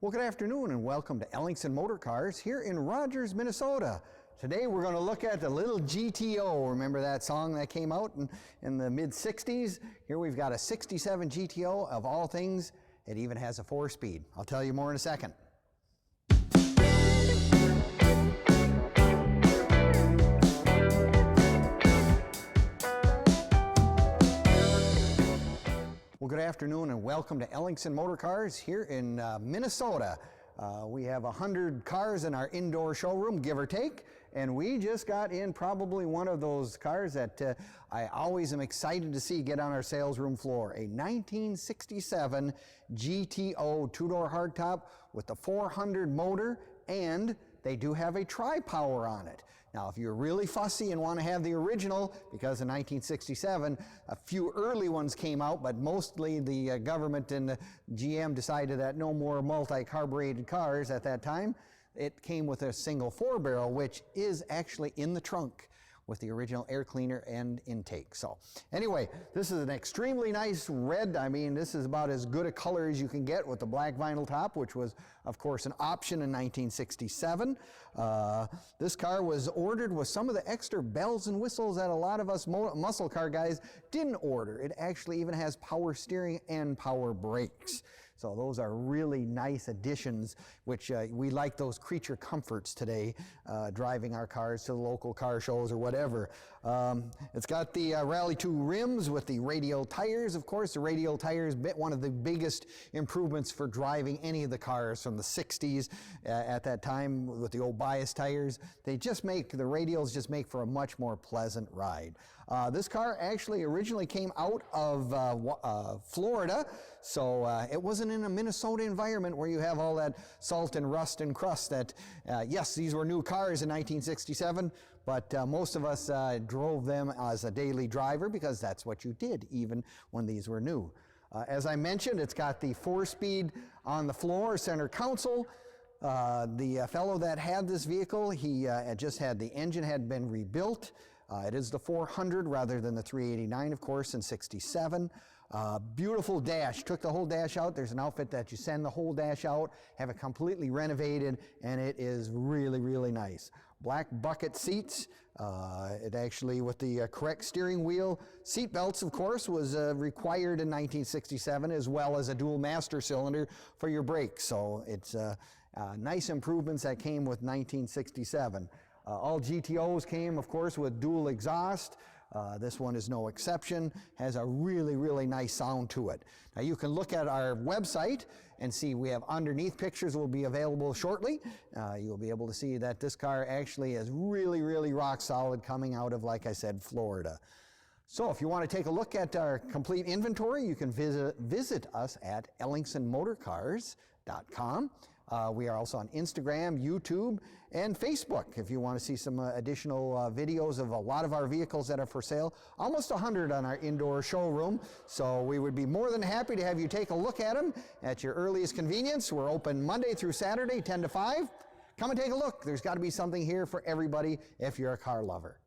Well, good afternoon and welcome to Ellingson Motorcars here in Rogers, Minnesota. Today we're going to look at the little GTO. Remember that song that came out in the mid-60s? Here we've got a 67 GTO. Of all things, it even has a 4-speed. I'll tell you more in a second. Well, good afternoon and welcome to Ellingson Motorcars here in Minnesota. We have 100 cars in our indoor showroom, give or take, and we just got in probably one of those cars that I always am excited to see get on our sales room floor. A 1967 GTO two-door hardtop with the 400 motor, and they do have a tri-power on it. Now, if you're really fussy and want to have the original, because in 1967, a few early ones came out, but mostly the government and the GM decided that no more multi-carbureted cars at that time. It came with a single 4-barrel, which is actually in the trunk with the original air cleaner and intake. So anyway, this is an extremely nice red. I mean, this is about as good a color as you can get with the black vinyl top, which was, of course, an option in 1967. This car was ordered with some of the extra bells and whistles that a lot of us muscle car guys didn't order. It actually even has power steering and power brakes. So those are really nice additions, which we like those creature comforts today, driving our cars to the local car shows or whatever. It's got the Rally 2 rims with the radial tires. Of course, the radial tires, one of the biggest improvements for driving any of the cars from the 60s at that time with the old bias tires. They just make, the radials just make for a much more pleasant ride. This car actually originally came out of Florida, so it wasn't in a Minnesota environment where you have all that salt and rust and crust that, yes, these were new cars in 1967, but most of us drove them as a daily driver because that's what you did even when these were new. As I mentioned, it's got the 4-speed on the floor, center console. The fellow that had this vehicle, he just had the engine had been rebuilt. It is the 400 rather than the 389, of course, in 67. Beautiful dash. Took the whole dash out. There's an outfit that you send the whole dash out, have it completely renovated, and it is really, really nice. Black bucket seats. It actually, with the correct steering wheel. Seat belts, of course, was required in 1967, as well as a dual master cylinder for your brakes. So it's nice improvements that came with 1967. All GTOs came, of course, with dual exhaust. This one is no exception, has a really, really nice sound to it. Now you can look at our website and see we have underneath pictures will be available shortly. You'll be able to see that this car actually is really, really rock solid coming out of, like I said, Florida. So if you want to take a look at our complete inventory, you can visit us at ellingsonmotorcars.com. We are also on Instagram, YouTube, and Facebook if you want to see some additional videos of a lot of our vehicles that are for sale. Almost 100 on our indoor showroom, so we would be more than happy to have you take a look at them at your earliest convenience. We're open Monday through Saturday, 10 to 5. Come and take a look. There's got to be something here for everybody if you're a car lover.